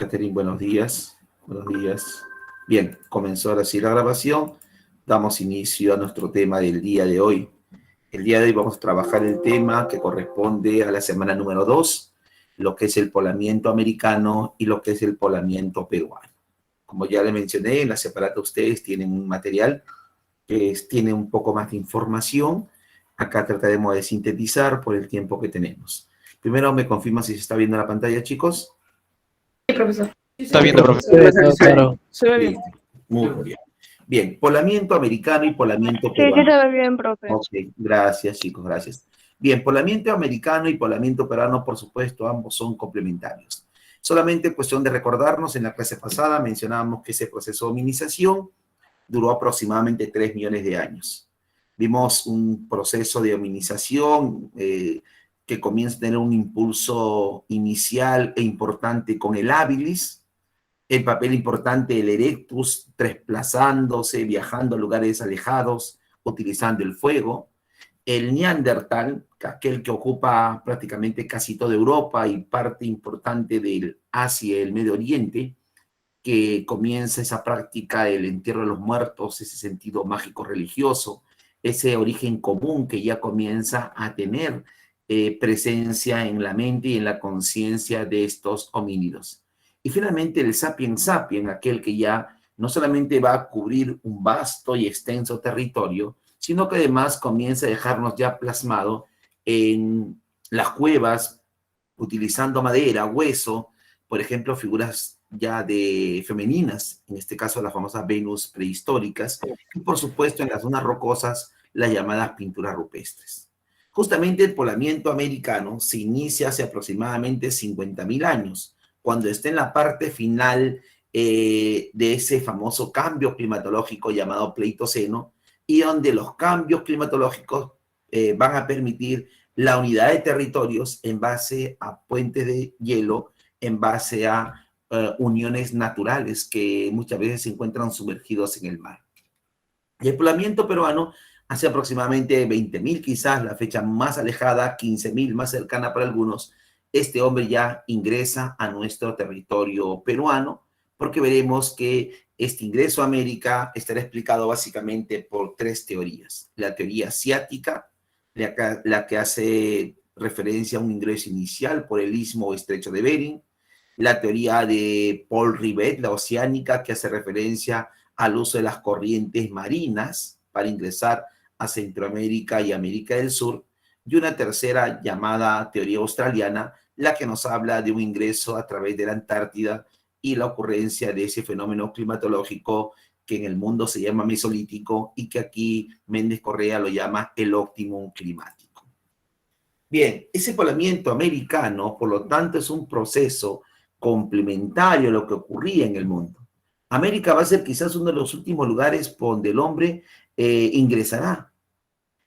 Catherine, buenos días. Buenos días. Bien, comenzó ahora sí la grabación. Damos inicio a nuestro tema del día de hoy. El día de hoy vamos a trabajar el tema que corresponde a la semana número 2, lo que es el poblamiento americano y lo que es el poblamiento peruano. Como ya les mencioné, en la separata ustedes tienen un material que tiene un poco más de información. Acá trataremos de sintetizar por el tiempo que tenemos. Primero me confirma si se está viendo la pantalla, chicos. Sí, profesor. Está viendo, profesor. Claro. Se ve bien. Muy bien. Bien, poblamiento americano y poblamiento Sí, peruano. sí se ve bien, profe. Ok, gracias, chicos, gracias. Bien, poblamiento americano y poblamiento peruano, por supuesto, ambos son complementarios. Solamente cuestión de recordarnos, en la clase pasada mencionábamos que ese proceso de hominización duró aproximadamente 3 millones de años. Vimos un proceso de hominización que comienza a tener un impulso inicial e importante con el habilis, el papel importante del erectus, desplazándose, viajando a lugares alejados, utilizando el fuego. El neandertal, aquel que ocupa prácticamente casi toda Europa y parte importante del Asia y el Medio Oriente, que comienza esa práctica del entierro de los muertos, ese sentido mágico religioso, ese origen común que ya comienza a tener presencia en la mente y en la conciencia de estos homínidos. Y finalmente el sapiens sapiens, aquel que ya no solamente va a cubrir un vasto y extenso territorio, sino que además comienza a dejarnos ya plasmado en las cuevas, utilizando madera, hueso, por ejemplo, figuras ya de femeninas, en este caso las famosas Venus prehistóricas, y por supuesto en las zonas rocosas, las llamadas pinturas rupestres. Justamente el poblamiento americano se inicia hace aproximadamente 50.000 años, cuando está en la parte final de ese famoso cambio climatológico llamado Pleistoceno, y donde los cambios climatológicos van a permitir la unidad de territorios en base a puentes de hielo, en base a uniones naturales que muchas veces se encuentran sumergidos en el mar. Y el poblamiento peruano hace aproximadamente 20.000, quizás la fecha más alejada, 15.000 más cercana para algunos, este hombre ya ingresa a nuestro territorio peruano, porque veremos que este ingreso a América estará explicado básicamente por 3 teorías. La teoría asiática, la que hace referencia a un ingreso inicial por el istmo o estrecho de Bering, la teoría de Paul Rivet, la oceánica, que hace referencia al uso de las corrientes marinas para ingresar a Centroamérica y América del Sur, y una tercera llamada teoría australiana, la que nos habla de un ingreso a través de la Antártida y la ocurrencia de ese fenómeno climatológico que en el mundo se llama mesolítico y que aquí Méndez Correa lo llama el óptimum climático. Bien, ese poblamiento americano, por lo tanto, es un proceso complementario a lo que ocurría en el mundo. América va a ser quizás uno de los últimos lugares donde el hombre ingresará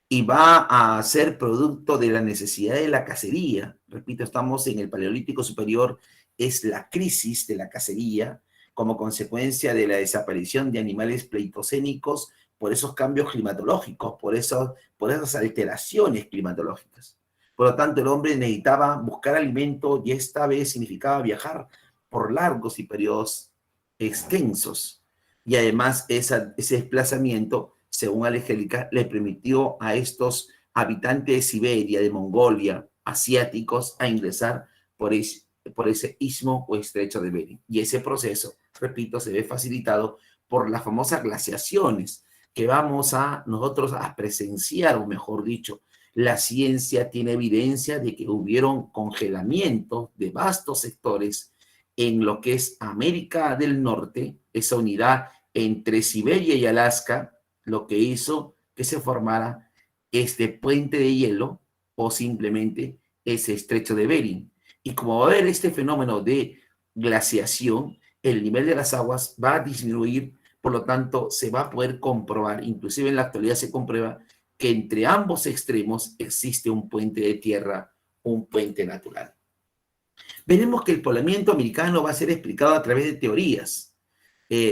y va a ser producto de la necesidad de la cacería. Repito, estamos en el Paleolítico Superior, es la crisis de la cacería como consecuencia de la desaparición de animales pleistocénicos por esos cambios climatológicos, por esas alteraciones climatológicas. Por lo tanto, el hombre necesitaba buscar alimento y esta vez significaba viajar por largos y periodos extensos. Y además ese desplazamiento, según Angélica, le permitió a estos habitantes de Siberia, de Mongolia, asiáticos, a ingresar por ese istmo o estrecho de Bering. Y ese proceso, repito, se ve facilitado por las famosas glaciaciones que vamos a nosotros a presenciar, o mejor dicho, la ciencia tiene evidencia de que hubieron congelamientos de vastos sectores en lo que es América del Norte, esa unidad entre Siberia y Alaska, lo que hizo que se formara este puente de hielo o simplemente ese estrecho de Bering. Y como va a haber este fenómeno de glaciación, el nivel de las aguas va a disminuir, por lo tanto se va a poder comprobar, inclusive en la actualidad se comprueba, que entre ambos extremos existe un puente de tierra, un puente natural. Veremos que el poblamiento americano va a ser explicado a través de teorías,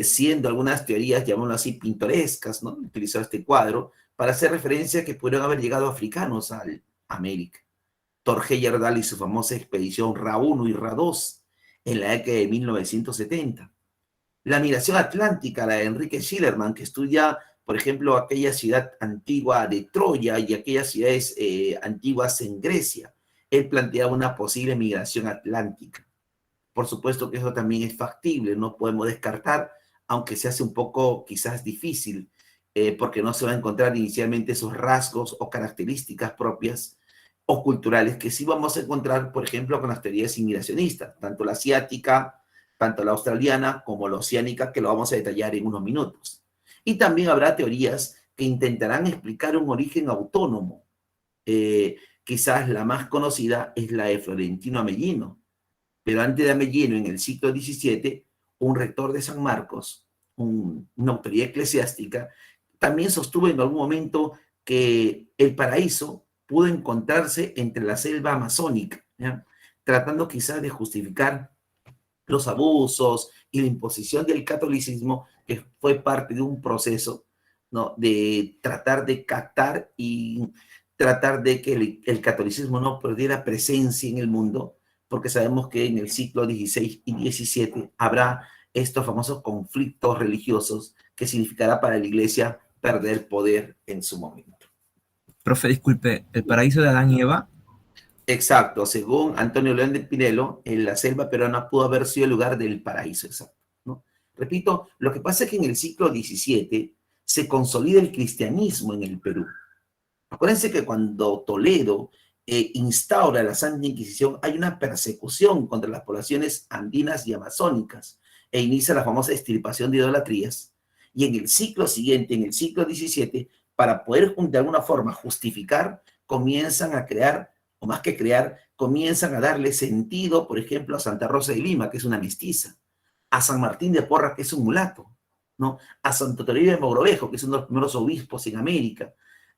siendo algunas teorías, llamémoslo así, pintorescas, ¿no? Utilizó este cuadro para hacer referencia a que pudieron haber llegado africanos a América. Thor Heyerdahl y su famosa expedición Ra 1 y Ra 2, en la década de 1970. La migración atlántica, la de Enrique Schillerman, que estudia, por ejemplo, aquella ciudad antigua de Troya y aquellas ciudades antiguas en Grecia. Él planteaba una posible migración atlántica. Por supuesto que eso también es factible, no podemos descartar, aunque se hace un poco quizás difícil, porque no se va a encontrar inicialmente esos rasgos o características propias o culturales que sí vamos a encontrar, por ejemplo, con las teorías inmigracionistas, tanto la asiática, tanto la australiana como la oceánica, que lo vamos a detallar en unos minutos. Y también habrá teorías que intentarán explicar un origen autónomo. Quizás la más conocida es la de Florentino Amellino, pero antes de Amellino, en el siglo XVII, un rector de San Marcos, una autoridad eclesiástica, también sostuvo en algún momento que el paraíso pudo encontrarse entre la selva amazónica, ¿ya? Tratando quizás de justificar los abusos y la imposición del catolicismo, que fue parte de un proceso, ¿no?, de tratar de captar y tratar de que el catolicismo no perdiera presencia en el mundo, porque sabemos que en el siglo XVI y XVII habrá estos famosos conflictos religiosos que significará para la iglesia perder poder en su momento. Profe, disculpe, ¿el paraíso de Adán y Eva? Exacto, según Antonio León de Pinelo, en la selva peruana pudo haber sido el lugar del paraíso, exacto, ¿no? Repito, lo que pasa es que en el siglo XVII se consolida el cristianismo en el Perú. Acuérdense que cuando Toledo instaura la Santa Inquisición, hay una persecución contra las poblaciones andinas y amazónicas e inicia la famosa extirpación de idolatrías. Y en el siglo siguiente, en el siglo XVII, para poder de alguna forma justificar, comienzan a crear, o más que crear, comienzan a darle sentido, por ejemplo, a Santa Rosa de Lima, que es una mestiza, a San Martín de Porras, que es un mulato, ¿no?, a Santo Toribio de Mogrovejo, que es uno de los primeros obispos en América,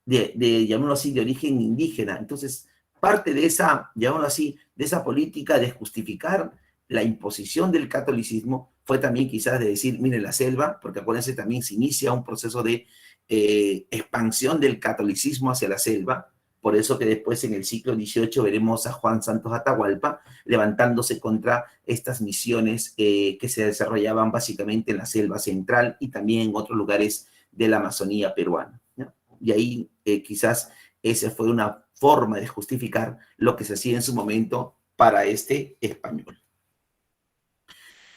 llamémoslo así, de origen indígena. Entonces, parte de esa, llamémoslo así, de esa política de justificar la imposición del catolicismo fue también quizás de decir, miren la selva, porque acuérdense, también se inicia un proceso de expansión del catolicismo hacia la selva. Por eso que después en el siglo XVIII veremos a Juan Santos Atahualpa levantándose contra estas misiones que se desarrollaban básicamente en la selva central y también en otros lugares de la Amazonía peruana, ¿no? Y ahí quizás esa fue una forma de justificar lo que se hacía en su momento para este español.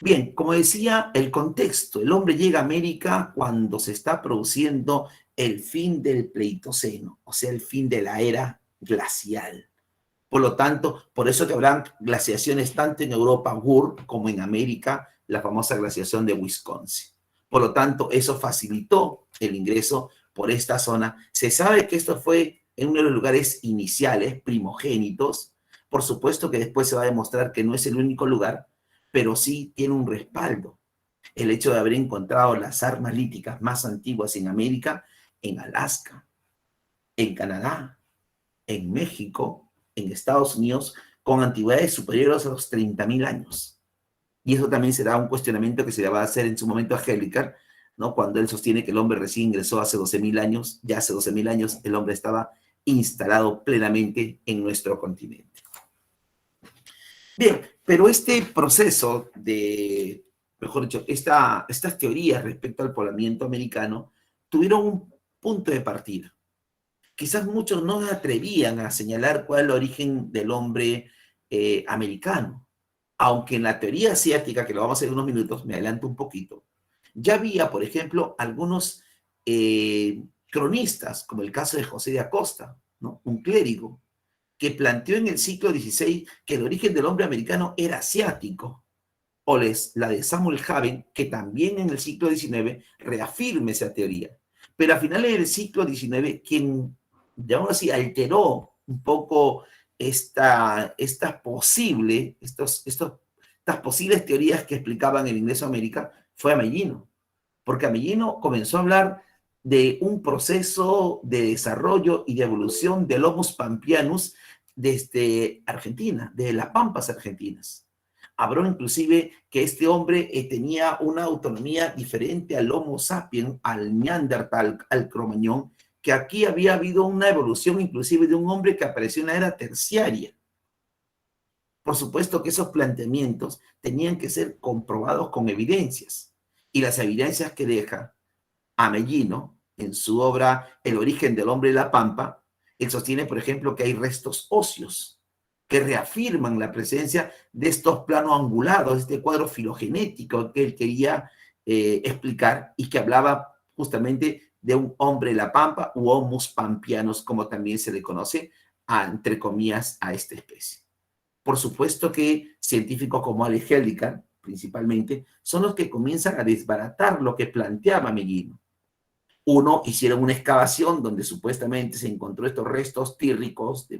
Bien, como decía, el contexto, el hombre llega a América cuando se está produciendo el fin del Pleistoceno, o sea, el fin de la era glacial. Por lo tanto, por eso que habrán glaciaciones tanto en Europa, Ruhr, como en América, la famosa glaciación de Wisconsin. Por lo tanto, eso facilitó el ingreso por esta zona. Se sabe que esto fue en uno de los lugares iniciales, primogénitos. Por supuesto que después se va a demostrar que no es el único lugar, pero sí tiene un respaldo. El hecho de haber encontrado las armas líticas más antiguas en América, en Alaska, en Canadá, en México, en Estados Unidos, con antigüedades superiores a los 30.000 años. Y eso también será un cuestionamiento que se le va a hacer en su momento a Helliker, ¿no?, cuando él sostiene que el hombre recién ingresó hace 12.000 años, ya hace 12.000 años el hombre estaba instalado plenamente en nuestro continente. Bien, pero este proceso de, mejor dicho, estas teorías respecto al poblamiento americano tuvieron un punto de partida. Quizás muchos no se atrevían a señalar cuál es el origen del hombre americano, aunque en la teoría asiática, que lo vamos a hacer en unos minutos, me adelanto un poquito, ya había, por ejemplo, algunos cronistas, como el caso de José de Acosta, ¿no?, un clérigo, que planteó en el siglo XVI que el origen del hombre americano era asiático, o la de Samuel Haven, que también en el siglo XIX reafirma esa teoría. Pero a finales del siglo XIX, quien, digamos así, alteró un poco estas posibles teorías que explicaban el ingreso a América fue Amellino, porque Amellino comenzó a hablar de un proceso de desarrollo y de evolución del Homo pampeanus desde Argentina, de las pampas argentinas. Habló inclusive que este hombre tenía una autonomía diferente al Homo sapiens, al Neandertal, al Cromañón, que aquí había habido una evolución inclusive de un hombre que apareció en la era terciaria. Por supuesto que esos planteamientos tenían que ser comprobados con evidencias. Y las evidencias que deja Ameghino en su obra El origen del hombre y la pampa, él sostiene, por ejemplo, que hay restos óseos que reafirman la presencia de estos planos angulados, este cuadro filogenético que él quería explicar y que hablaba justamente de un hombre de la pampa u homus pampianos, como también se le conoce, entre comillas, a esta especie. Por supuesto que científicos como Alex Hellicar, principalmente, son los que comienzan a desbaratar lo que planteaba Ameghino. Uno, hicieron una excavación donde supuestamente se encontró estos restos tírricos de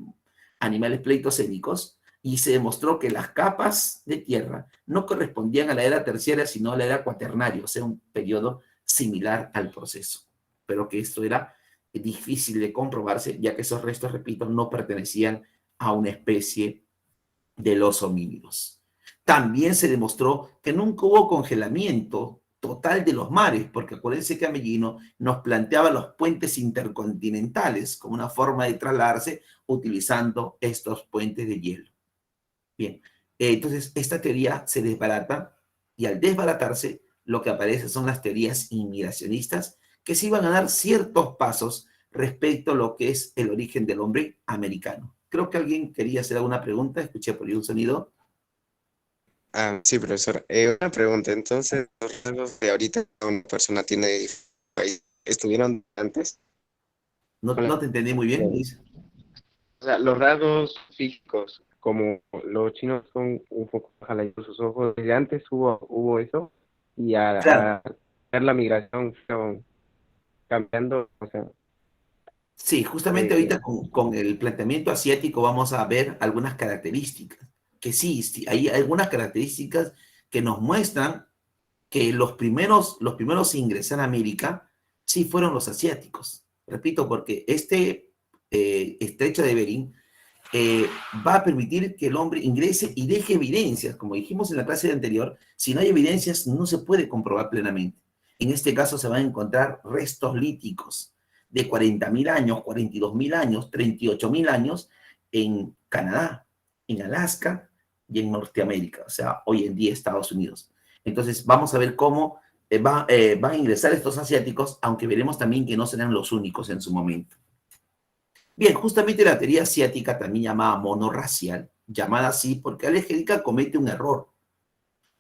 animales pleistocénicos y se demostró que las capas de tierra no correspondían a la era terciaria, sino a la era cuaternaria, o sea, un periodo similar al proceso. Pero que esto era difícil de comprobarse, ya que esos restos, repito, no pertenecían a una especie de los homínidos. También se demostró que nunca hubo congelamiento total de los mares, porque acuérdense que Ameghino nos planteaba los puentes intercontinentales como una forma de trasladarse utilizando estos puentes de hielo. Bien, entonces esta teoría se desbarata y al desbaratarse lo que aparece son las teorías inmigracionistas que se iban a dar ciertos pasos respecto a lo que es el origen del hombre americano. Creo que alguien quería hacer alguna pregunta, escuché por ahí un sonido. Sí, profesor. Una pregunta. Entonces, los rasgos de ahorita una persona tiene estuvieron antes. No te entendí muy bien, Luis. O sea, los rasgos físicos, como los chinos son un poco jalados sus ojos, desde antes hubo eso, y Claro. a ver la migración fueron cambiando, o sea, Sí, justamente ahorita con el planteamiento asiático vamos a ver algunas características, que sí, hay algunas características que nos muestran que los primeros en ingresar a América sí fueron los asiáticos. Repito, porque este estrecho de Bering va a permitir que el hombre ingrese y deje evidencias. Como dijimos en la clase anterior, si no hay evidencias no se puede comprobar plenamente. En este caso se van a encontrar restos líticos de 40.000 años, 42.000 años, 38.000 años en Canadá, en Alaska y en Norteamérica, o sea, hoy en día Estados Unidos. Entonces vamos a ver cómo van a ingresar estos asiáticos, aunque veremos también que no serán los únicos en su momento. Bien, justamente la teoría asiática, también llamada monorracial, llamada así porque Alex Hellicar comete un error.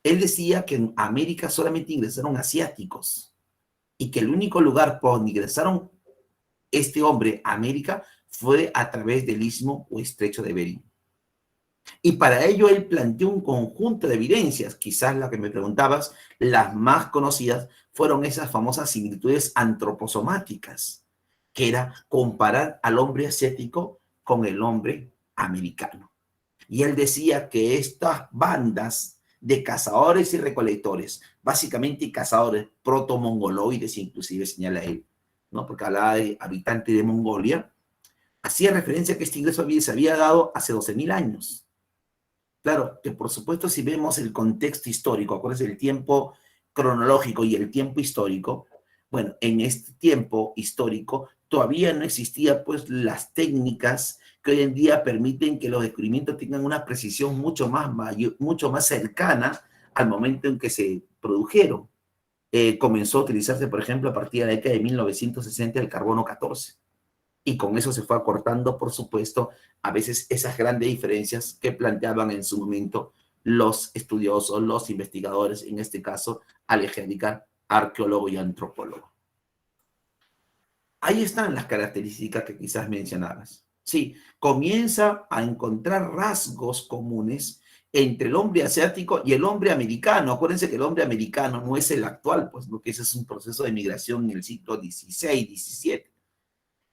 Él decía que en América solamente ingresaron asiáticos y que el único lugar por donde ingresaron este hombre a América fue a través del istmo o estrecho de Bering. Y para ello él planteó un conjunto de evidencias, quizás la que me preguntabas, las más conocidas fueron esas famosas similitudes antroposomáticas, que era comparar al hombre asiático con el hombre americano. Y él decía que estas bandas de cazadores y recolectores, básicamente cazadores protomongoloides, inclusive señala él, ¿no? Porque hablaba de habitantes de Mongolia, hacía referencia a que este ingreso se había dado hace 12.000 años. Claro, que por supuesto si vemos el contexto histórico, acuérdense el tiempo cronológico y el tiempo histórico, bueno, en este tiempo histórico todavía no existían pues las técnicas que hoy en día permiten que los descubrimientos tengan una precisión mucho más cercana al momento en que se produjeron. Comenzó a utilizarse, por ejemplo, a partir de la década de 1960 el carbono 14. Y con eso se fue acortando, por supuesto, a veces esas grandes diferencias que planteaban en su momento los estudiosos, los investigadores, en este caso, Alex Hellicar, arqueólogo y antropólogo. Ahí están las características que quizás mencionabas. Sí, comienza a encontrar rasgos comunes entre el hombre asiático y el hombre americano. Acuérdense que el hombre americano no es el actual, pues porque ese es un proceso de migración en el siglo XVI, XVII.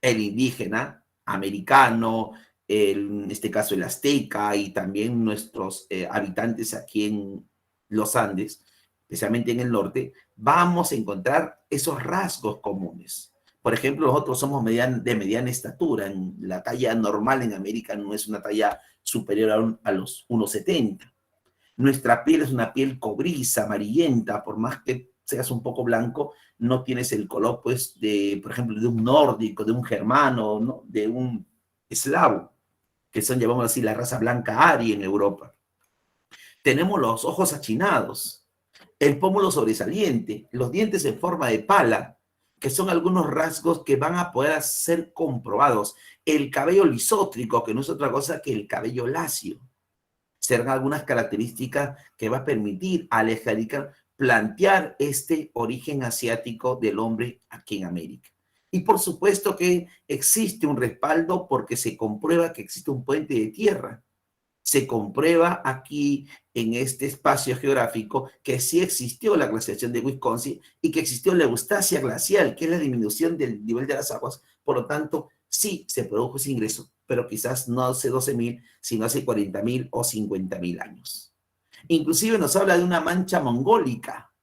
El indígena americano, en este caso el azteca y también nuestros habitantes aquí en los Andes, especialmente en el norte, vamos a encontrar esos rasgos comunes. Por ejemplo, nosotros somos de mediana estatura. La talla normal en América no es una talla superior a los 1,70. Nuestra piel es una piel cobriza, amarillenta, por más que seas un poco blanco, no tienes el color, pues, por ejemplo, de un nórdico, de un germano, ¿no? De un eslavo, que son, llamamos así, la raza blanca aria en Europa. Tenemos los ojos achinados, el pómulo sobresaliente, los dientes en forma de pala, que son algunos rasgos que van a poder ser comprobados. El cabello lisótrico, que no es otra cosa que el cabello lacio. Serán algunas características que va a permitir a Alex Henrika plantear este origen asiático del hombre aquí en América. Y por supuesto que existe un respaldo porque se comprueba que existe un puente de tierra. Se comprueba aquí en este espacio geográfico que sí existió la glaciación de Wisconsin y que existió la eustasia glacial, que es la disminución del nivel de las aguas. Por lo tanto, sí se produjo ese ingreso, pero quizás no hace 12.000, sino hace 40.000 o 50.000 años. Inclusive nos habla de una mancha mongólica,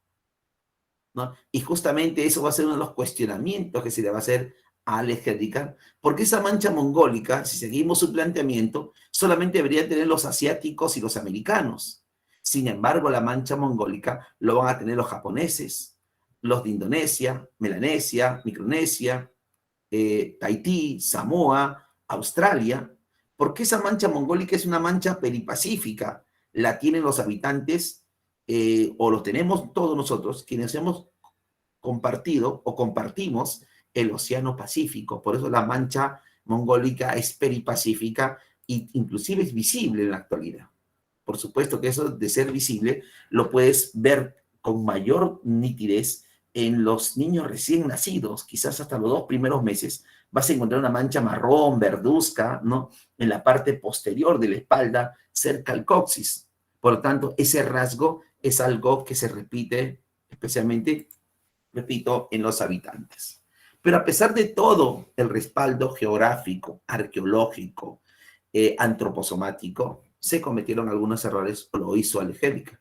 ¿no? Y justamente eso va a ser uno de los cuestionamientos que se le va a hacer a Alex Henrika, porque esa mancha mongólica, si seguimos su planteamiento, solamente deberían tener los asiáticos y los americanos. Sin embargo, la mancha mongólica lo van a tener los japoneses, los de Indonesia, Melanesia, Micronesia, Tahití, Samoa, Australia, porque esa mancha mongólica es una mancha peripacífica, la tienen los habitantes o lo tenemos todos nosotros, quienes hemos compartido o compartimos el Océano Pacífico. Por eso la mancha mongólica es peripacífica e inclusive es visible en la actualidad. Por supuesto que eso de ser visible lo puedes ver con mayor nitidez en los niños recién nacidos, quizás hasta los 2 primeros meses, vas a encontrar una mancha marrón, verduzca, ¿no? En la parte posterior de la espalda, cerca al coxis. Por lo tanto, ese rasgo es algo que se repite especialmente, repito, en los habitantes. Pero a pesar de todo el respaldo geográfico, arqueológico, antroposomático, se cometieron algunos errores, o lo hizo Alex Henrika.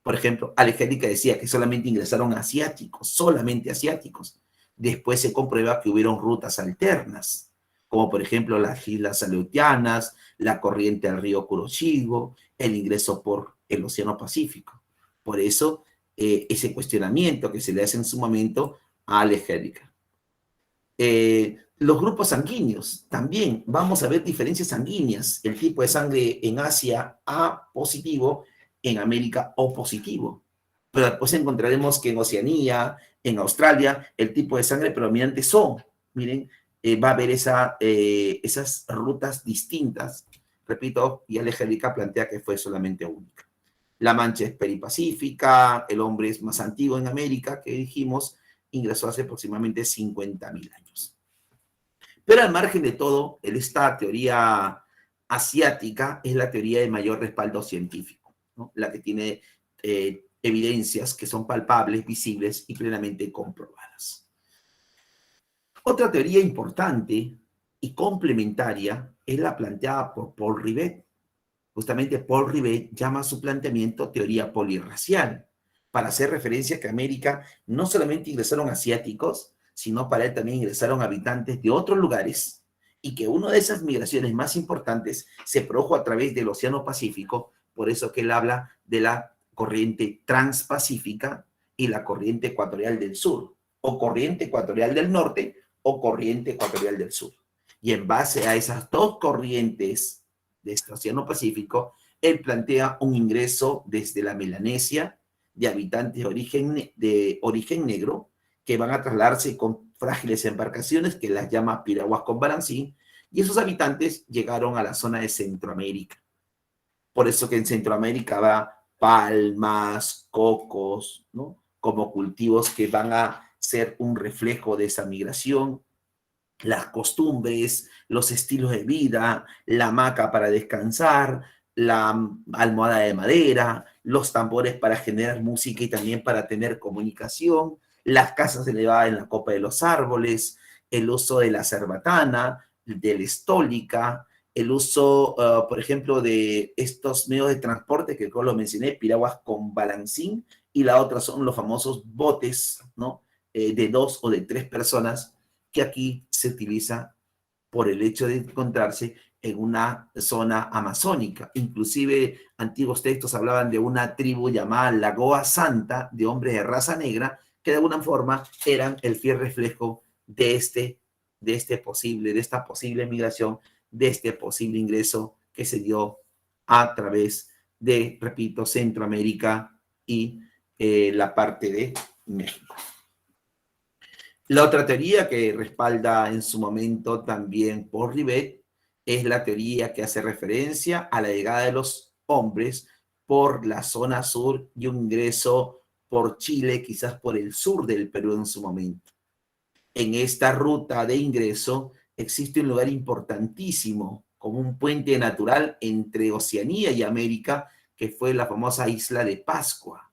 Por ejemplo, Alex Henrika decía que solamente ingresaron asiáticos, solamente asiáticos. Después se comprueba que hubieron rutas alternas, como por ejemplo las islas Aleutianas, la corriente del río Kuroshige, el ingreso por el Océano Pacífico. Por eso, ese cuestionamiento que se le hace en su momento a Alex Henrika. Los grupos sanguíneos, también vamos a ver diferencias sanguíneas. El tipo de sangre en Asia A positivo, en América O positivo. Pero después encontraremos que en Oceanía, en Australia, el tipo de sangre predominante es O. Miren, va a haber esas rutas distintas. Repito, y Alex Henrika plantea que fue solamente única. La mancha es peripacífica, el hombre es más antiguo en América, que dijimos, ingresó hace aproximadamente 50.000 años. Pero al margen de todo, esta teoría asiática es la teoría de mayor respaldo científico, ¿no? La que tiene evidencias que son palpables, visibles y plenamente comprobadas. Otra teoría importante y complementaria es la planteada por Paul Rivet. Justamente Paul Rivet llama a su planteamiento teoría polirracial, para hacer referencia a que América no solamente ingresaron asiáticos, sino para él también ingresaron habitantes de otros lugares, y que una de esas migraciones más importantes se produjo a través del Océano Pacífico, por eso que él habla de la corriente transpacífica y la corriente ecuatorial del sur, o corriente ecuatorial del norte, o corriente ecuatorial del sur. Y en base a esas dos corrientes de este Océano Pacífico, él plantea un ingreso desde la Melanesia de habitantes de origen negro que van a trasladarse con frágiles embarcaciones que las llama piraguas con balancín, y esos habitantes llegaron a la zona de Centroamérica. Por eso que en Centroamérica va palmas, cocos, ¿no? Como cultivos que van a ser un reflejo de esa migración. Las costumbres, los estilos de vida, la hamaca para descansar, la almohada de madera, los tambores para generar música y también para tener comunicación, las casas elevadas en la copa de los árboles, el uso de la cerbatana, de la estólica, el uso, por ejemplo, de estos medios de transporte que lo mencioné, piraguas con balancín, y la otra son los famosos botes, ¿no? De 2 o de 3 personas, que aquí se utiliza por el hecho de encontrarse en una zona amazónica. Inclusive antiguos textos hablaban de una tribu llamada Lagoa Santa, de hombres de raza negra, que de alguna forma eran el fiel reflejo de esta posible migración, de este posible ingreso que se dio a través de, repito, Centroamérica y la parte de México. La otra teoría que respalda en su momento también por Rivet es la teoría que hace referencia a la llegada de los hombres por la zona sur y un ingreso por Chile, quizás por el sur del Perú en su momento. En esta ruta de ingreso existe un lugar importantísimo, como un puente natural entre Oceanía y América, que fue la famosa isla de Pascua.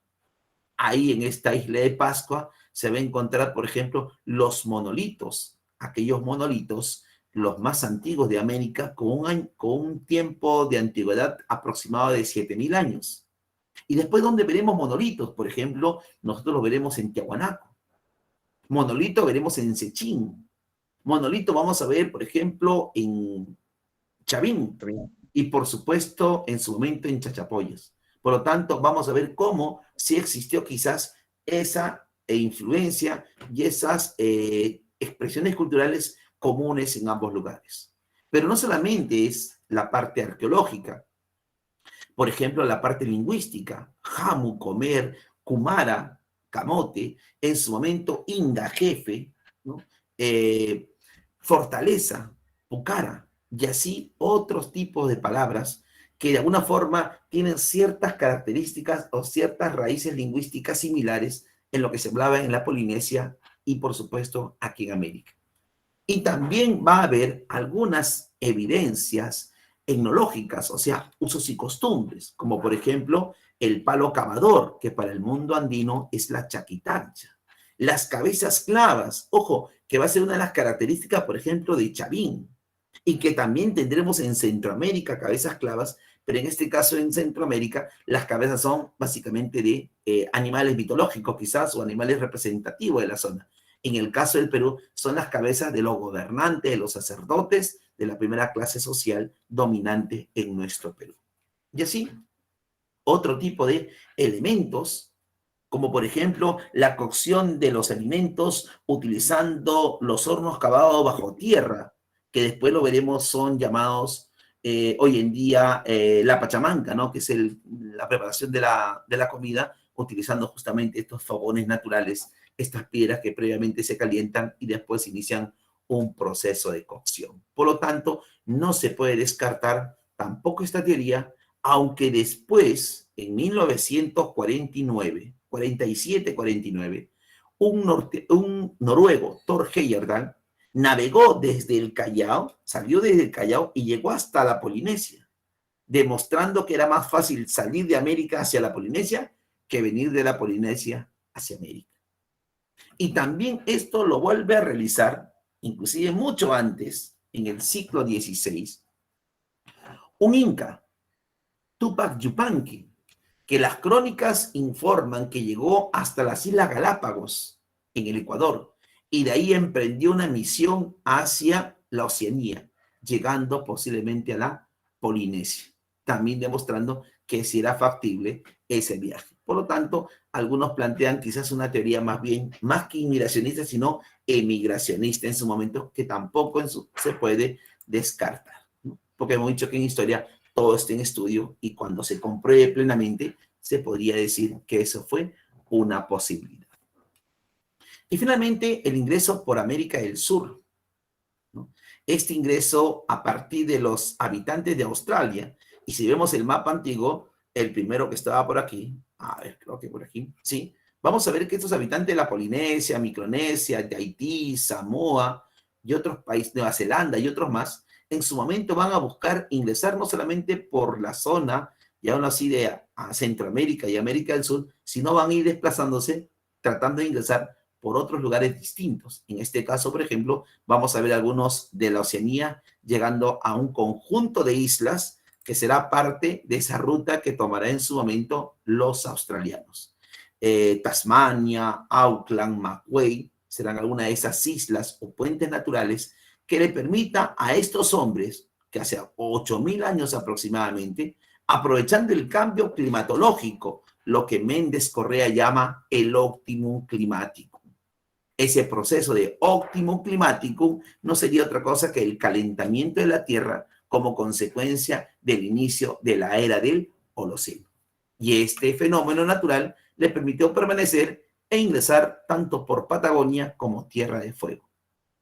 Ahí en esta isla de Pascua se va a encontrar, por ejemplo, los monolitos, aquellos monolitos, los más antiguos de América, con un tiempo de antigüedad aproximado de 7.000 años. Y después, ¿dónde veremos monolitos? Por ejemplo, nosotros los veremos en Tiahuanaco. Monolito veremos en Sechín. Monolito vamos a ver, por ejemplo, en Chavín. Y, por supuesto, en su momento en Chachapoyas. Por lo tanto, vamos a ver cómo sí existió quizás esa influencia y esas expresiones culturales comunes en ambos lugares. Pero no solamente es la parte arqueológica. Por ejemplo, la parte lingüística. Jamu, comer, Kumara, camote, en su momento Inga, jefe, ¿no? Fortaleza, pucara, y así otros tipos de palabras que de alguna forma tienen ciertas características o ciertas raíces lingüísticas similares en lo que se hablaba en la Polinesia y, por supuesto, aquí en América. Y también va a haber algunas evidencias etnológicas, o sea, usos y costumbres, como por ejemplo el palo cavador, que para el mundo andino es la chaquitancha. Las cabezas clavas, ojo, que va a ser una de las características, por ejemplo, de Chavín, y que también tendremos en Centroamérica cabezas clavas, pero en este caso en Centroamérica las cabezas son básicamente de animales mitológicos quizás o animales representativos de la zona. En el caso del Perú son las cabezas de los gobernantes, de los sacerdotes de la primera clase social dominante en nuestro Perú. Y así, otro tipo de elementos, como por ejemplo la cocción de los alimentos utilizando los hornos cavados bajo tierra, que después lo veremos son llamados hoy en día la pachamanca, ¿no? Que es la preparación de la comida utilizando justamente estos fogones naturales, estas piedras que previamente se calientan y después inician un proceso de cocción. Por lo tanto, no se puede descartar tampoco esta teoría, aunque después, en 1947-49, un noruego, Thor Heyerdahl, navegó desde el Callao, salió desde el Callao y llegó hasta la Polinesia, demostrando que era más fácil salir de América hacia la Polinesia que venir de la Polinesia hacia América. Y también esto lo vuelve a realizar, inclusive mucho antes, en el siglo XVI, un inca, Tupac Yupanqui, que las crónicas informan que llegó hasta las Islas Galápagos, en el Ecuador, y de ahí emprendió una misión hacia la Oceanía, llegando posiblemente a la Polinesia, también demostrando que sí era factible ese viaje. Por lo tanto, algunos plantean quizás una teoría más bien, más que inmigracionista, sino emigracionista en su momento, que tampoco se puede descartar, ¿no? Porque hemos dicho que en historia todo está en estudio y cuando se compruebe plenamente, se podría decir que eso fue una posibilidad. Y finalmente, el ingreso por América del Sur, ¿no? Este ingreso a partir de los habitantes de Australia, y si vemos el mapa antiguo, el primero que estaba por aquí, a ver, creo que por aquí, sí, vamos a ver que estos habitantes de la Polinesia, Micronesia, de Haití, Samoa y otros países, Nueva Zelanda y otros más, en su momento van a buscar ingresar no solamente por la zona, y aún así de Centroamérica y América del Sur, sino van a ir desplazándose, tratando de ingresar por otros lugares distintos. En este caso, por ejemplo, vamos a ver algunos de la Oceanía llegando a un conjunto de islas que será parte de esa ruta que tomará en su momento los australianos. Tasmania, Auckland, Macquarie, serán algunas de esas islas o puentes naturales que le permita a estos hombres, que hace 8.000 años aproximadamente, aprovechando el cambio climatológico, lo que Méndez Correa llama el óptimum climático. Ese proceso de óptimum climático no sería otra cosa que el calentamiento de la Tierra como consecuencia del inicio de la era del Holoceno. Y este fenómeno natural le permitió permanecer e ingresar tanto por Patagonia como Tierra de Fuego.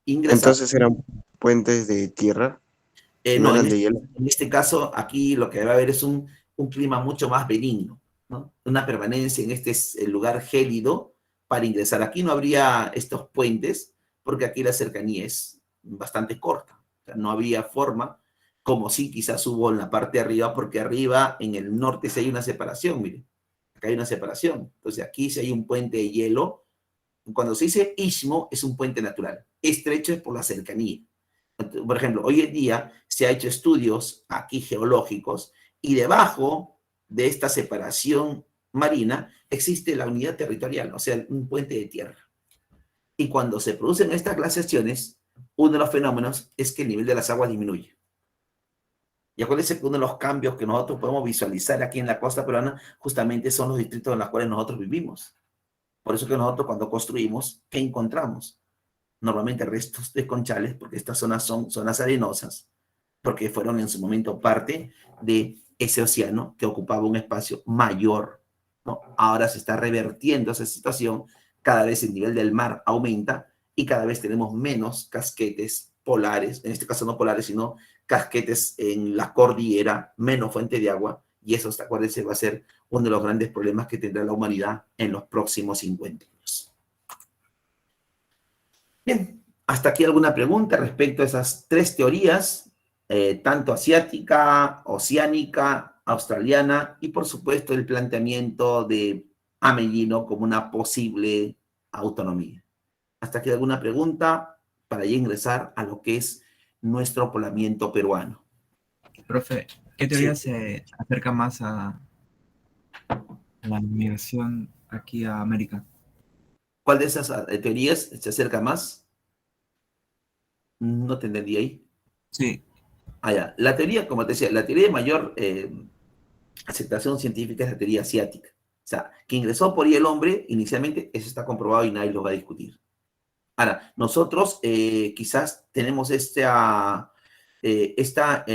Entonces eran puentes de tierra, no No, eran de hielo. en este caso, aquí lo que va a haber es un clima mucho más benigno, ¿no? Una permanencia en este lugar gélido para ingresar. Aquí no habría estos puentes, porque aquí la cercanía es bastante corta. O sea, no había forma, como sí quizás hubo en la parte de arriba, porque arriba en el norte sí hay una separación, miren. Acá hay una separación. Entonces aquí sí hay un puente de hielo. Cuando se dice istmo, es un puente natural. Estrecho es por la cercanía. Por ejemplo, hoy en día se ha hecho estudios aquí geológicos y debajo de esta separación marina existe la unidad territorial, o sea, un puente de tierra. Y cuando se producen estas glaciaciones, uno de los fenómenos es que el nivel de las aguas disminuye. Y acuérdense que uno de los cambios que nosotros podemos visualizar aquí en la costa peruana justamente son los distritos en los cuales nosotros vivimos. Por eso que nosotros cuando construimos, ¿qué encontramos? Normalmente restos de conchales, porque estas zonas son zonas arenosas, porque fueron en su momento parte de ese océano que ocupaba un espacio mayor, ¿no? Ahora se está revertiendo esa situación, cada vez el nivel del mar aumenta y cada vez tenemos menos casquetes polares, en este caso no polares, sino casquetes en la cordillera, menos fuente de agua, y eso, acuérdense, va a ser uno de los grandes problemas que tendrá la humanidad en los próximos 50 años. Bien, hasta aquí alguna pregunta respecto a esas tres teorías, tanto asiática, oceánica, australiana y por supuesto el planteamiento de Amelino como una posible autonomía. Hasta aquí alguna pregunta para ya ingresar a lo que es nuestro poblamiento peruano. Profe, ¿qué teoría Sí. se acerca más a la migración aquí a América? ¿Cuál de esas teorías se acerca más? No te entendí ahí. Sí, Ya. La teoría, como te decía, la teoría de mayor aceptación científica es la teoría asiática. O sea, que ingresó por ahí el hombre, inicialmente, eso está comprobado y nadie lo va a discutir. Ahora, nosotros quizás tenemos esta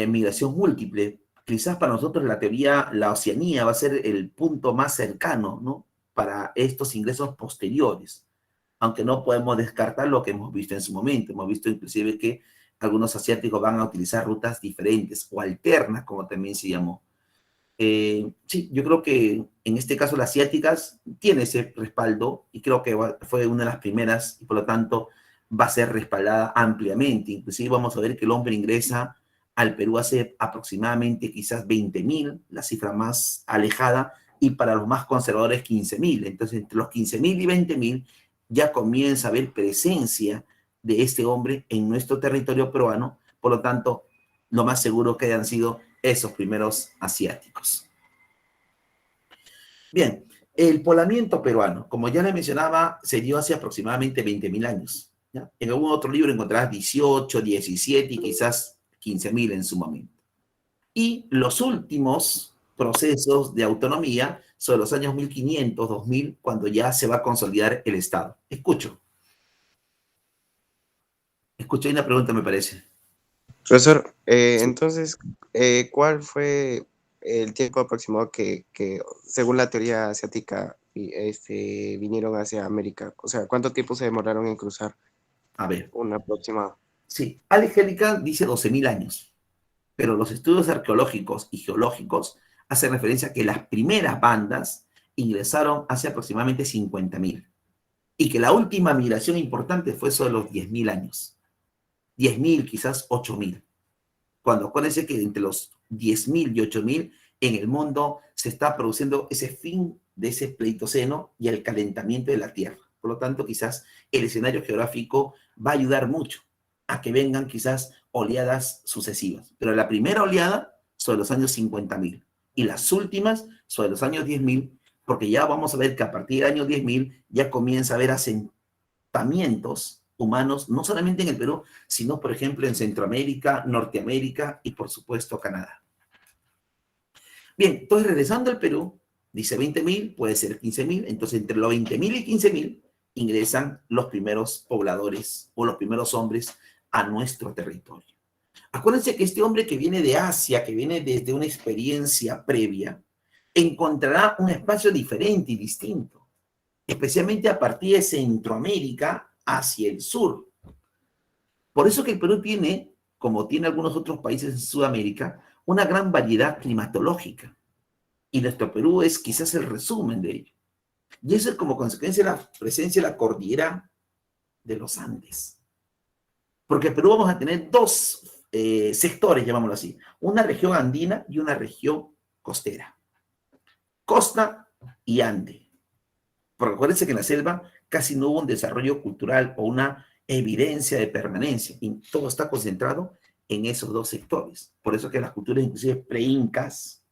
migración múltiple. Quizás para nosotros la teoría, la Oceanía va a ser el punto más cercano, ¿no? Para estos ingresos posteriores. Aunque no podemos descartar lo que hemos visto en su momento. Hemos visto inclusive que algunos asiáticos van a utilizar rutas diferentes o alternas, como también se llamó. Sí, yo creo que en este caso las asiáticas tiene ese respaldo y creo que fue una de las primeras y por lo tanto va a ser respaldada ampliamente. Inclusive vamos a ver que el hombre ingresa al Perú hace aproximadamente quizás 20.000, la cifra más alejada, y para los más conservadores 15.000. Entonces entre los 15.000 y 20.000 ya comienza a haber presencia de este hombre en nuestro territorio peruano, por lo tanto lo más seguro que hayan sido esos primeros asiáticos. Bien, el poblamiento peruano, como ya le mencionaba, se dio hace aproximadamente 20.000 años. ¿Ya? En algún otro libro encontrarás 18, 17 y quizás 15.000 en su momento. Y los últimos procesos de autonomía son los años 1500, 2000, cuando ya se va a consolidar el Estado. Escucho, hay una pregunta, me parece. Profesor, entonces, ¿cuál fue el tiempo aproximado que según la teoría asiática, vinieron hacia América? O sea, ¿cuánto tiempo se demoraron en cruzar? A ver. Un aproximado. Sí, Alex Hellican dice 12.000 años, pero los estudios arqueológicos y geológicos hacen referencia a que las primeras bandas ingresaron hace aproximadamente 50.000 y que la última migración importante fue sobre los 10.000 años. 10.000, quizás 8.000. Cuando acuérdense que entre los 10.000 y 8.000 en el mundo se está produciendo ese fin de ese pleistoceno y el calentamiento de la Tierra. Por lo tanto, quizás el escenario geográfico va a ayudar mucho a que vengan quizás oleadas sucesivas. Pero la primera oleada sobre los años 50.000 y las últimas sobre los años 10.000, porque ya vamos a ver que a partir del año 10.000 ya comienza a haber asentamientos humanos, no solamente en el Perú, sino, por ejemplo, en Centroamérica, Norteamérica y, por supuesto, Canadá. Bien, entonces, regresando al Perú, dice 20.000, puede ser 15.000, entonces entre los 20.000 y 15.000 ingresan los primeros pobladores o los primeros hombres a nuestro territorio. Acuérdense que este hombre que viene de Asia, que viene desde una experiencia previa, encontrará un espacio diferente y distinto, especialmente a partir de Centroamérica hacia el sur. Por eso que el Perú tiene, como tiene algunos otros países en Sudamérica, una gran variedad climatológica. Y nuestro Perú es quizás el resumen de ello. Y eso es como consecuencia de la presencia de la cordillera de los Andes. Porque en Perú vamos a tener dos sectores, llamámoslo así. Una región andina y una región costera. Costa y Ande. Porque acuérdense que en la selva casi no hubo un desarrollo cultural o una evidencia de permanencia. Y todo está concentrado en esos dos sectores. Por eso que las culturas, inclusive pre-incas,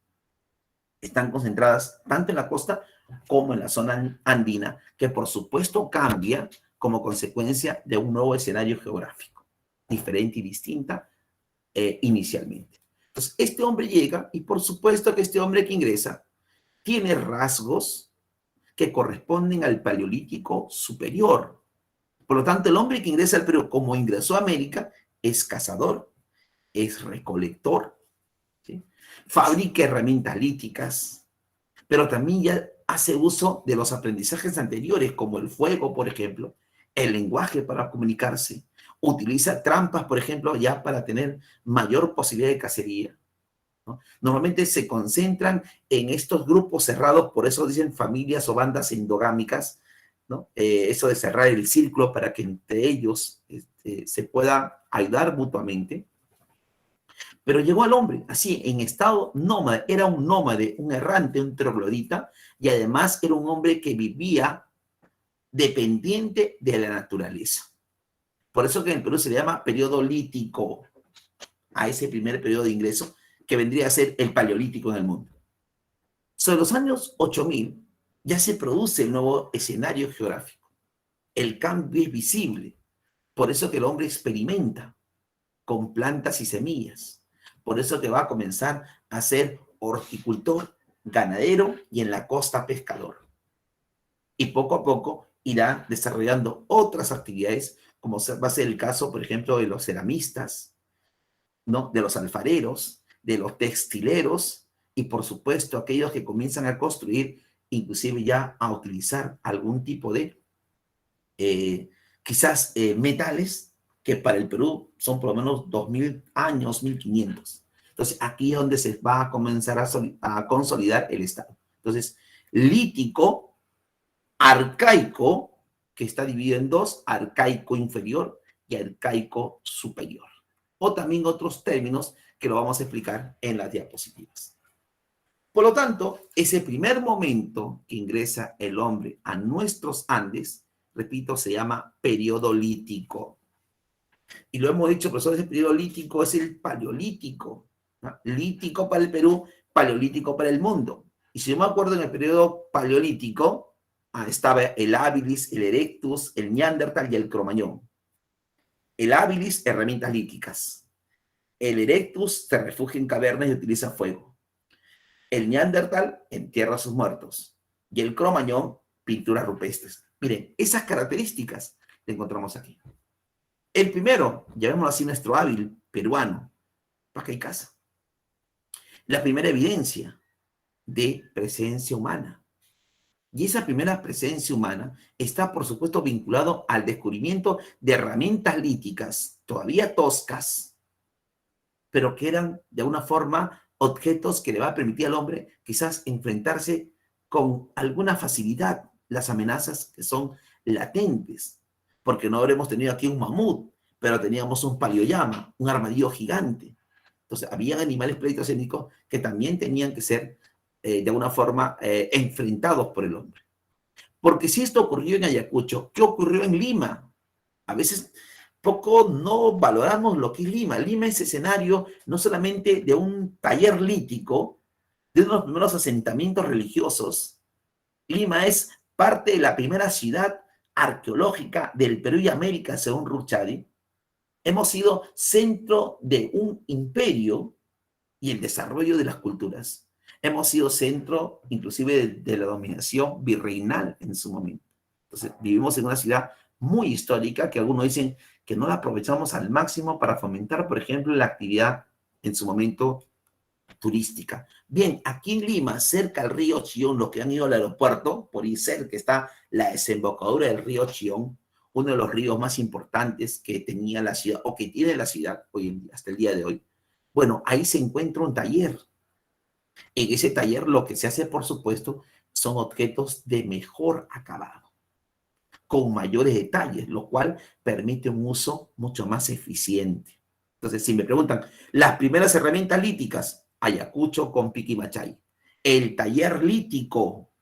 están concentradas tanto en la costa como en la zona andina, que por supuesto cambia como consecuencia de un nuevo escenario geográfico, diferente y distinta inicialmente. Entonces, este hombre llega y por supuesto que este hombre que ingresa tiene rasgos que corresponden al Paleolítico superior. Por lo tanto, el hombre que ingresa al Perú, como ingresó a América, es cazador, es recolector, ¿sí? Fabrica herramientas líticas, pero también ya hace uso de los aprendizajes anteriores, como el fuego, por ejemplo, el lenguaje para comunicarse, utiliza trampas, por ejemplo, ya para tener mayor posibilidad de cacería, ¿no? Normalmente se concentran en estos grupos cerrados, por eso dicen familias o bandas endogámicas, ¿no? Eso de cerrar el círculo para que entre ellos se pueda ayudar mutuamente. Pero llegó al hombre, así, en estado nómada, era un nómade, un errante, un troglodita, y además era un hombre que vivía dependiente de la naturaleza. Por eso que en el Perú se le llama periodo lítico a ese primer periodo de ingreso, que vendría a ser el paleolítico en el mundo. Sobre los años 8000 ya se produce el nuevo escenario geográfico. El cambio es visible. Por eso que el hombre experimenta con plantas y semillas. Por eso que va a comenzar a ser horticultor, ganadero y en la costa pescador. Y poco a poco irá desarrollando otras actividades, como va a ser el caso, por ejemplo, de los ceramistas, ¿no? De los alfareros, de los textileros y, por supuesto, aquellos que comienzan a construir, inclusive ya a utilizar algún tipo de, quizás, metales que para el Perú son por lo menos 2000 años, 1500. Entonces, aquí es donde se va a comenzar a consolidar el Estado. Entonces, lítico, arcaico, que está dividido en dos, arcaico inferior y arcaico superior. O también otros términos que lo vamos a explicar en las diapositivas. Por lo tanto, ese primer momento que ingresa el hombre a nuestros Andes, repito, se llama periodo lítico. Y lo hemos dicho, profesor, ese periodo lítico es el paleolítico, ¿no? Lítico para el Perú, paleolítico para el mundo. Y si yo me acuerdo, en el periodo paleolítico estaba el habilis, el erectus, el neandertal y el cromañón. El habilis, herramientas líticas. El erectus se refugia en cavernas y utiliza fuego. El neandertal entierra a sus muertos. Y el cromañón, pinturas rupestres. Miren, esas características las encontramos aquí. El primero, llamémoslo así, nuestro hábil peruano, Paca y Casa. La primera evidencia de presencia humana. Y esa primera presencia humana está, por supuesto, vinculado al descubrimiento de herramientas líticas, todavía toscas, pero que eran, de alguna forma, objetos que le va a permitir al hombre quizás enfrentarse con alguna facilidad las amenazas que son latentes. Porque no habremos tenido aquí un mamut, pero teníamos un paleollama, un armadillo gigante. Entonces, había animales pleistocénicos que también tenían que ser, de alguna forma, enfrentados por el hombre. Porque si esto ocurrió en Ayacucho, ¿qué ocurrió en Lima? A veces poco no valoramos lo que es Lima. Lima es escenario no solamente de un taller lítico, de uno de los primeros asentamientos religiosos. Lima es parte de la primera ciudad arqueológica del Perú y América, según Ruchadi. Hemos sido centro de un imperio y el desarrollo de las culturas. Hemos sido centro, inclusive, de la dominación virreinal en su momento. Entonces, vivimos en una ciudad muy histórica que algunos dicen que no la aprovechamos al máximo para fomentar, por ejemplo, la actividad en su momento turística. Bien, aquí en Lima, cerca al río Chillón, los que han ido al aeropuerto, por ahí cerca está la desembocadura del río Chillón, uno de los ríos más importantes que tenía la ciudad, o que tiene la ciudad hoy en día, hasta el día de hoy. Bueno, ahí se encuentra un taller. En ese taller lo que se hace, por supuesto, son objetos de mejor acabado, con mayores detalles, lo cual permite un uso mucho más eficiente. Entonces, si me preguntan, las primeras herramientas líticas, Ayacucho con Piquimachay. El taller lítico,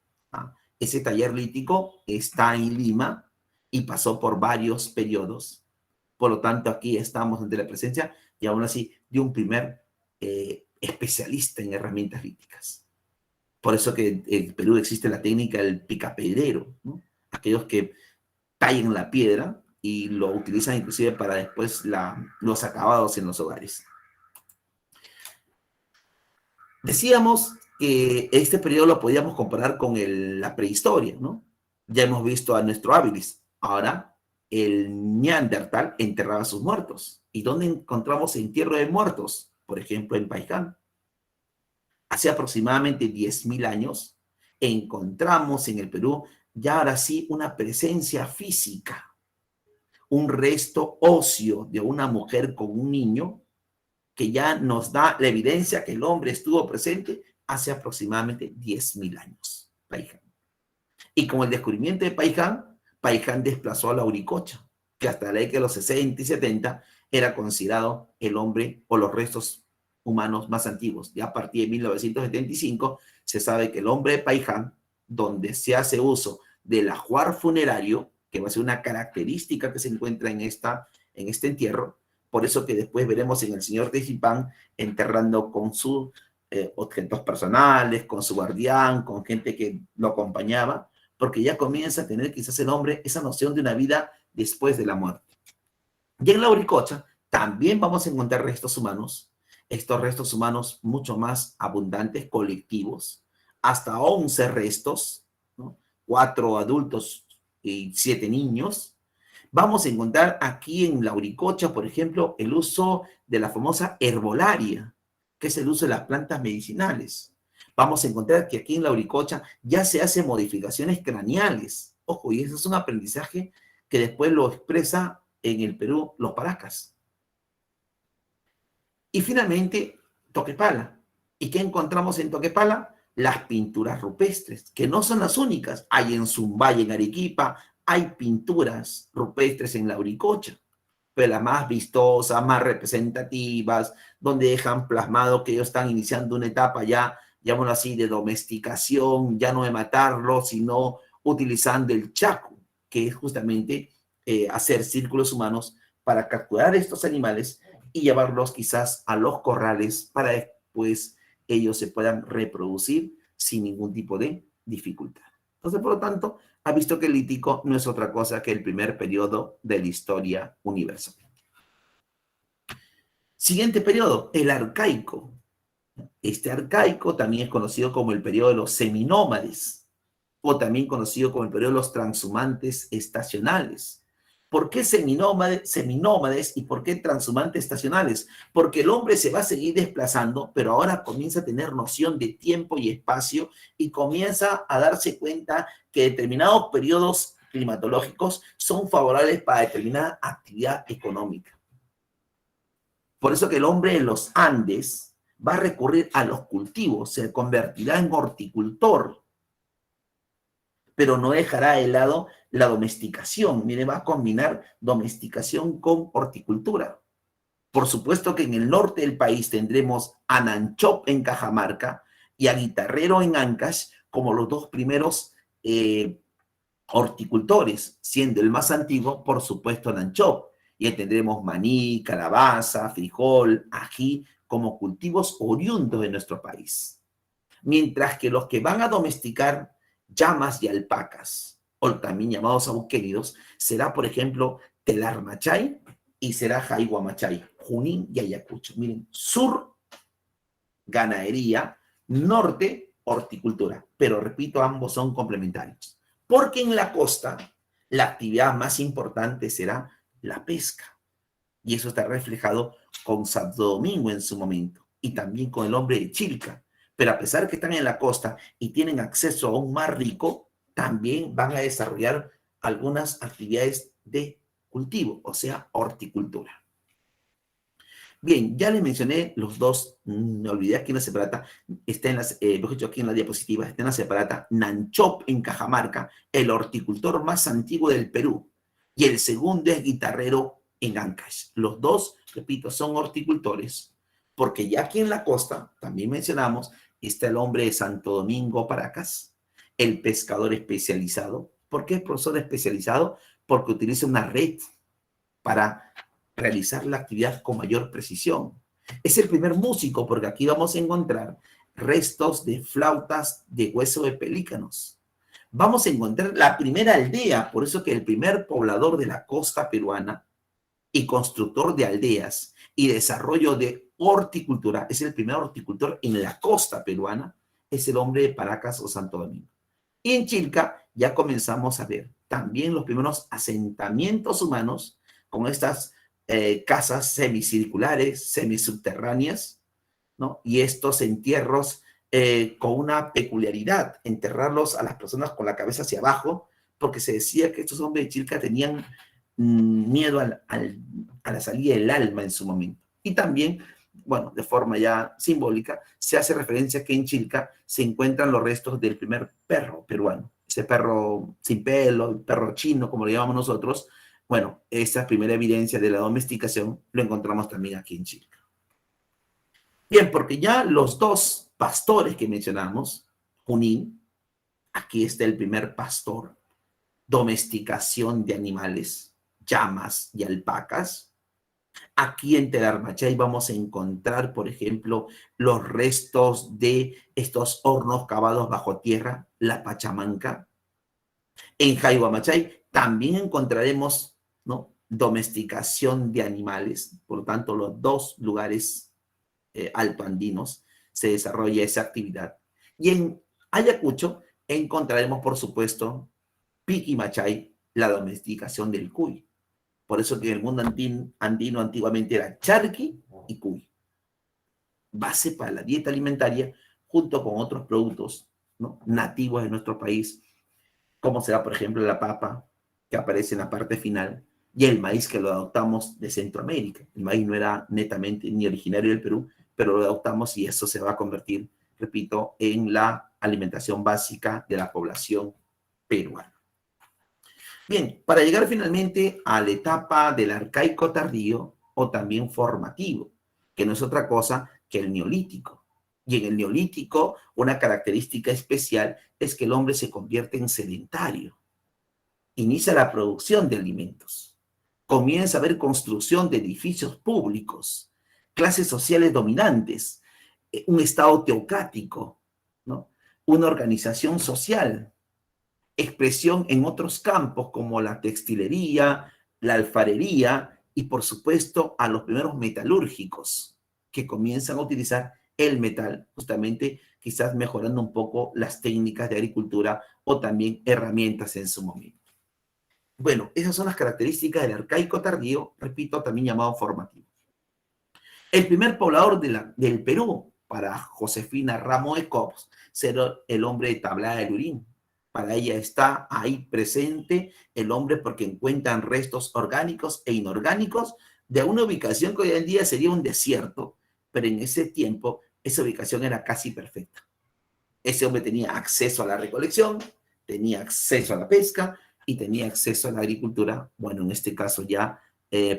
ese taller lítico está en Lima y pasó por varios periodos. Por lo tanto, aquí estamos ante la presencia, y aún así, de un primer especialista en herramientas líticas. Por eso que en Perú existe la técnica del picapedrero, ¿no? Aquellos que tallan la piedra y lo utilizan inclusive para después los acabados en los hogares. Decíamos que este periodo lo podíamos comparar con la prehistoria, ¿no? Ya hemos visto a nuestro habilis. Ahora, el Neandertal enterraba a sus muertos. ¿Y dónde encontramos entierro de muertos? Por ejemplo, en Paiján. Hace aproximadamente 10.000 años, encontramos en el Perú ya ahora sí una presencia física, un resto óseo de una mujer con un niño, que ya nos da la evidencia que el hombre estuvo presente hace aproximadamente 10.000 años. Paiján. Y con el descubrimiento de Paiján, Paiján desplazó a la Uricocha, que hasta la década de los 60 y 70 era considerado el hombre o los restos humanos más antiguos. Ya a partir de 1975 se sabe que el hombre de Paiján, donde se hace uso del ajuar funerario, que va a ser una característica que se encuentra en este entierro, por eso que después veremos en el señor Tejipán enterrando con sus objetos personales, con su guardián, con gente que lo acompañaba, porque ya comienza a tener quizás el hombre esa noción de una vida después de la muerte. Y en la Uricocha también vamos a encontrar restos humanos, estos restos humanos mucho más abundantes, colectivos, hasta 11 restos, ¿no? 4 adultos y 7 niños. Vamos a encontrar aquí en la Uricocha, por ejemplo, el uso de la famosa herbolaria, que es el uso de las plantas medicinales. Vamos a encontrar que aquí en la Uricocha ya se hacen modificaciones craneales. Ojo, y eso es un aprendizaje que después lo expresa en el Perú los paracas. Y finalmente, Toquepala. ¿Y qué encontramos en Toquepala? Las pinturas rupestres, que no son las únicas. Hay en Zumbay, en Arequipa, hay pinturas rupestres en la Uricocha, pero las más vistosas, más representativas, donde dejan plasmado que ellos están iniciando una etapa ya, llamémoslo así, de domesticación, ya no de matarlo, sino utilizando el chacu, que es justamente hacer círculos humanos para capturar estos animales y llevarlos quizás a los corrales para después ellos se puedan reproducir sin ningún tipo de dificultad. Entonces, por lo tanto, ha visto que el lítico no es otra cosa que el primer periodo de la historia universal. Siguiente periodo, el arcaico. Este arcaico también es conocido como el periodo de los seminómades, o también conocido como el periodo de los transhumantes estacionales. ¿Por qué seminómades y por qué transhumantes estacionales? Porque el hombre se va a seguir desplazando, pero ahora comienza a tener noción de tiempo y espacio y comienza a darse cuenta que determinados periodos climatológicos son favorables para determinada actividad económica. Por eso que el hombre en los Andes va a recurrir a los cultivos, se convertirá en horticultor, pero no dejará de lado la domesticación. Mire, va a combinar domesticación con horticultura. Por supuesto que en el norte del país tendremos a Nanchop en Cajamarca y a Guitarrero en Ancash como los dos primeros horticultores, siendo el más antiguo, por supuesto, Nanchop. Y ahí tendremos maní, calabaza, frijol, ají, como cultivos oriundos de nuestro país. Mientras que los que van a domesticar llamas y alpacas, o también llamados auquénidos, será, por ejemplo, Telar Machay y será Jaiwa Machay, Junín y Ayacucho. Miren, sur, ganadería, norte, horticultura. Pero repito, ambos son complementarios. Porque en la costa, la actividad más importante será la pesca. Y eso está reflejado con Santo Domingo en su momento. y también con el hombre de Chilca. Pero a pesar que están en la costa y tienen acceso a un mar rico, también van a desarrollar algunas actividades de cultivo, o sea, horticultura. Bien, ya les mencioné los dos, me olvidé aquí en la separata, está en las, aquí en la diapositiva, está en la separata, Nanchop en Cajamarca, el horticultor más antiguo del Perú, y el segundo es Guitarrero en Ancash. Los dos, repito, son horticultores, porque ya aquí en la costa, también mencionamos, está el hombre de Santo Domingo, Paracas, el pescador especializado. ¿Por qué es profesor especializado? Porque utiliza una red para realizar la actividad con mayor precisión. Es el primer músico, porque aquí vamos a encontrar restos de flautas de hueso de pelícanos. Vamos a encontrar la primera aldea, por eso que el primer poblador de la costa peruana y constructor de aldeas y desarrollo de horticultura, es el primer horticultor en la costa peruana, es el hombre de Paracas o Santo Domingo. Y en Chilca ya comenzamos a ver también los primeros asentamientos humanos con estas casas semicirculares, semisubterráneas, ¿no? Y estos entierros con una peculiaridad, enterrarlos a las personas con la cabeza hacia abajo, porque se decía que estos hombres de Chilca tenían miedo a la salida del alma en su momento. Y también, bueno, de forma ya simbólica, se hace referencia que en Chilca se encuentran los restos del primer perro peruano, ese perro sin pelo, el perro chino, como lo llamamos nosotros. Bueno, esa primera evidencia de la domesticación lo encontramos también aquí en Chilca. Bien, porque ya los dos pastores que mencionamos, Junín, aquí está el primer pastor, domesticación de animales, llamas y alpacas. Aquí en Telarmachay vamos a encontrar, por ejemplo, los restos de estos hornos cavados bajo tierra, la Pachamanca. En Jayuamachay también encontraremos, ¿no?, domesticación de animales. Por lo tanto, los dos lugares altoandinos se desarrolla esa actividad. Y en Ayacucho encontraremos, por supuesto, Piquimachay, la domesticación del cuy. Por eso que en el mundo andino antiguamente era charqui y cuy. Base para la dieta alimentaria junto con otros productos, ¿no?, nativos de nuestro país, como será, por ejemplo, la papa, que aparece en la parte final, y el maíz, que lo adoptamos de Centroamérica. El maíz no era netamente ni originario del Perú, pero lo adoptamos y eso se va a convertir, repito, en la alimentación básica de la población peruana. Bien, para llegar finalmente a la etapa del arcaico tardío o también formativo, que no es otra cosa que el neolítico. Y en el neolítico, una característica especial es que el hombre se convierte en sedentario. Inicia la producción de alimentos. Comienza a haber construcción de edificios públicos, clases sociales dominantes, un estado teocrático, ¿no?, una organización social, expresión en otros campos como la textilería, la alfarería y, por supuesto, a los primeros metalúrgicos que comienzan a utilizar el metal, justamente quizás mejorando un poco las técnicas de agricultura o también herramientas en su momento. Bueno, esas son las características del arcaico tardío, repito, también llamado formativo. El primer poblador del Perú, para Josefina Ramos de Cops, será el hombre de Tablada del Urín. Para ella está ahí presente el hombre porque encuentran restos orgánicos e inorgánicos de una ubicación que hoy en día sería un desierto, pero en ese tiempo esa ubicación era casi perfecta. Ese hombre tenía acceso a la recolección, tenía acceso a la pesca y tenía acceso a la agricultura, bueno, en este caso ya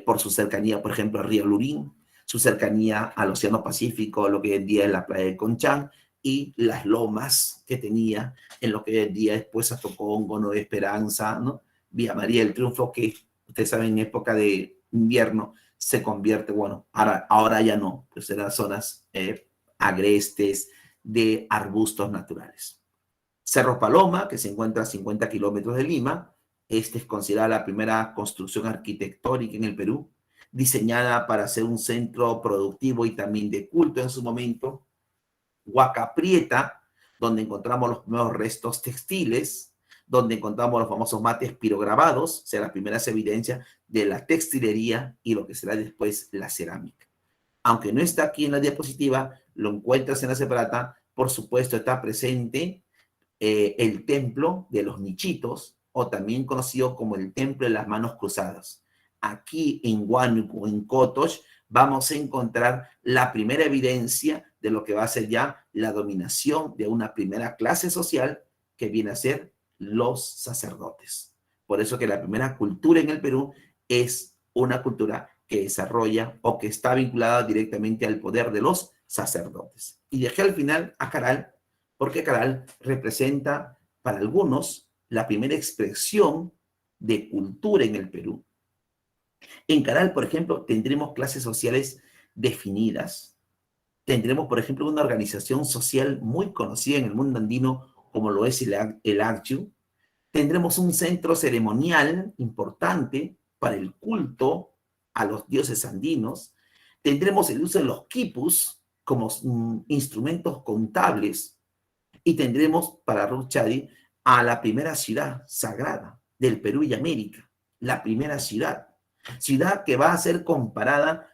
por su cercanía, por ejemplo, al río Lurín, su cercanía al Océano Pacífico, lo que hoy en día es la playa de Conchán, y las lomas que tenía en lo que hoy en día después a Tocongo, Nueva Esperanza, ¿no?, Villa María del Triunfo, que ustedes saben, en época de invierno se convierte, bueno, ahora ya no, pues eran zonas agrestes de arbustos naturales. Cerro Paloma, que se encuentra a 50 kilómetros de Lima, este es considerada la primera construcción arquitectónica en el Perú, diseñada para ser un centro productivo y también de culto en su momento. Huaca Prieta, donde encontramos los primeros restos textiles, donde encontramos los famosos mates pirograbados, o sea, las primeras evidencias de la textilería y lo que será después la cerámica. aunque no está aquí en la diapositiva, lo encuentras en la separata, por supuesto está presente el templo de los Nichitos, o también conocido como el templo de las manos cruzadas. Aquí en Huánuco, en Cotox, vamos a encontrar la primera evidencia de lo que va a ser ya la dominación de una primera clase social que viene a ser los sacerdotes. Por eso que la primera cultura en el Perú es una cultura que desarrolla o que está vinculada directamente al poder de los sacerdotes. Y dejé al final a Caral, porque Caral representa para algunos la primera expresión de cultura en el Perú. En Caral, por ejemplo, tendremos clases sociales definidas. Tendremos, por ejemplo, una organización social muy conocida en el mundo andino, como lo es el ACCHU. Tendremos un centro ceremonial importante para el culto a los dioses andinos. Tendremos el uso de los quipus como instrumentos contables. Y tendremos para Ruth Chadi a la primera ciudad sagrada del Perú y América. La primera ciudad que va a ser comparada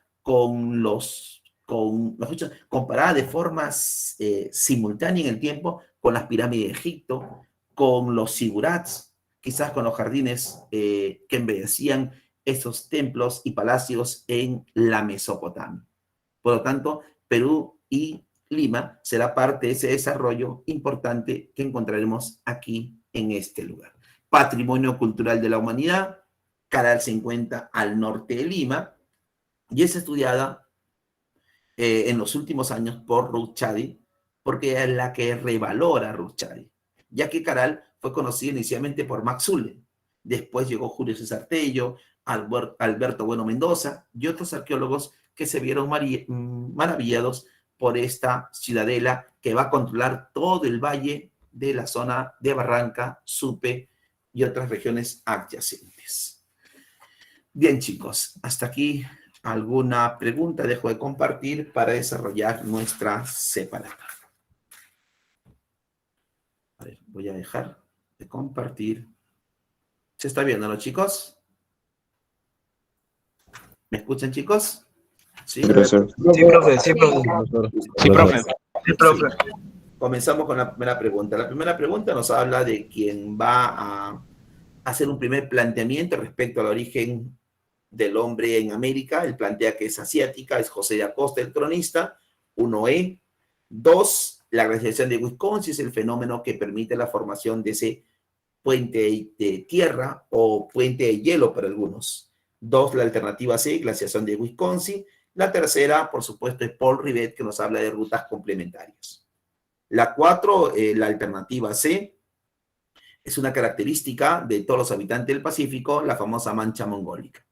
comparada de forma simultánea en el tiempo con las pirámides de Egipto, con los zigurats, quizás con los jardines que embellecían esos templos y palacios en la Mesopotamia. Por lo tanto, Perú y Lima será parte de ese desarrollo importante que encontraremos aquí en este lugar. Patrimonio cultural de la humanidad. Caral se encuentra al norte de Lima y es estudiada en los últimos años por Ruth Chadi, porque es la que revalora a Ruth Chadi, ya que Caral fue conocida inicialmente por Max Zule, después llegó Julio César Tello, Alberto Bueno Mendoza y otros arqueólogos que se vieron maravillados por esta ciudadela que va a controlar todo el valle de la zona de Barranca, Supe y otras regiones adyacentes. Bien, chicos, hasta aquí alguna pregunta dejo de compartir para desarrollar nuestra separata. A ver, voy a dejar de compartir. ¿Se está viendo, no, chicos? ¿Me escuchan, chicos? Sí, profesor. Sí, profe, sí, profe. Sí, profe. Sí, profe. Comenzamos con la primera pregunta. La primera pregunta nos habla de quien va a hacer un primer planteamiento respecto al origen del hombre en América. Él plantea que es asiática, es José de Acosta, el cronista. 1E. 2. La glaciación de Wisconsin es el fenómeno que permite la formación de ese puente de tierra o puente de hielo para algunos. 2. La alternativa C, glaciación de Wisconsin. La tercera, por supuesto, es Paul Rivet, que nos habla de rutas complementarias. La 4, la alternativa C, es una característica de todos los habitantes del Pacífico, la famosa mancha mongólica.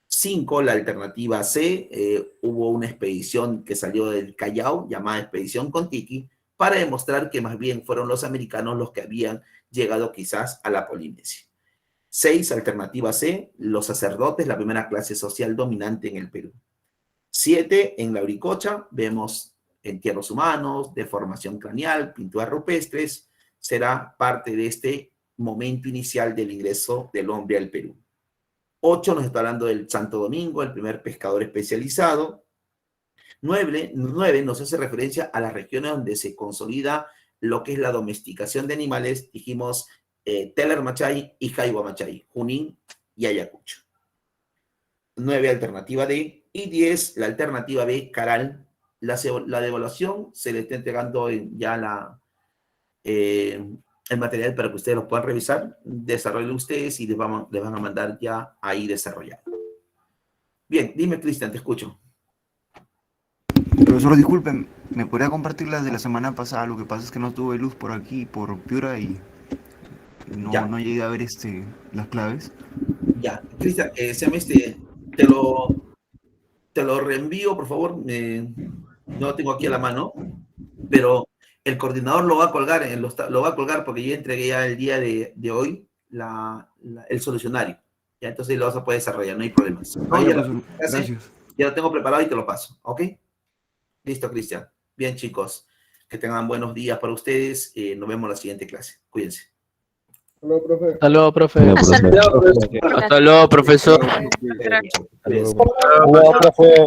5, la alternativa C, hubo una expedición que salió del Callao, llamada Expedición Kon-Tiki, para demostrar que más bien fueron los americanos los que habían llegado quizás a la Polinesia. 6, alternativa C, los sacerdotes, la primera clase social dominante en el Perú. 7, en la Uricocha, vemos entierros humanos, deformación craneal, pinturas rupestres, será parte de este momento inicial del ingreso del hombre al Perú. 8, nos está hablando del Santo Domingo, el primer pescador especializado. 9 nos hace referencia a las regiones donde se consolida lo que es la domesticación de animales, dijimos Teler Machay y Jaiba Machay, Junín y Ayacucho. 9, alternativa D. Y 10, la alternativa B, Caral. La devaluación se le está entregando ya el material para que ustedes lo puedan revisar, desarrollen ustedes y les van a mandar ya ahí desarrollado. Bien, dime, Cristian, te escucho. Profesor, disculpen, ¿me podría compartir las de la semana pasada? Lo que pasa es que no tuve luz por aquí, por Piura, y no llegué a ver las claves. Ya, Cristian, te lo reenvío, por favor. No lo tengo aquí a la mano, pero el coordinador lo va a colgar, porque yo entregué ya el día de hoy el solucionario. Ya, entonces lo vas a poder desarrollar, no hay problemas. Gracias. Ya lo tengo preparado y te lo paso, ¿ok? Listo, Cristian. Bien, chicos, que tengan buenos días para ustedes. Nos vemos en la siguiente clase. Cuídense. Hasta luego, profe. Hasta luego, profesor. Hasta luego, profesor. Cuídense. Hasta luego, profe.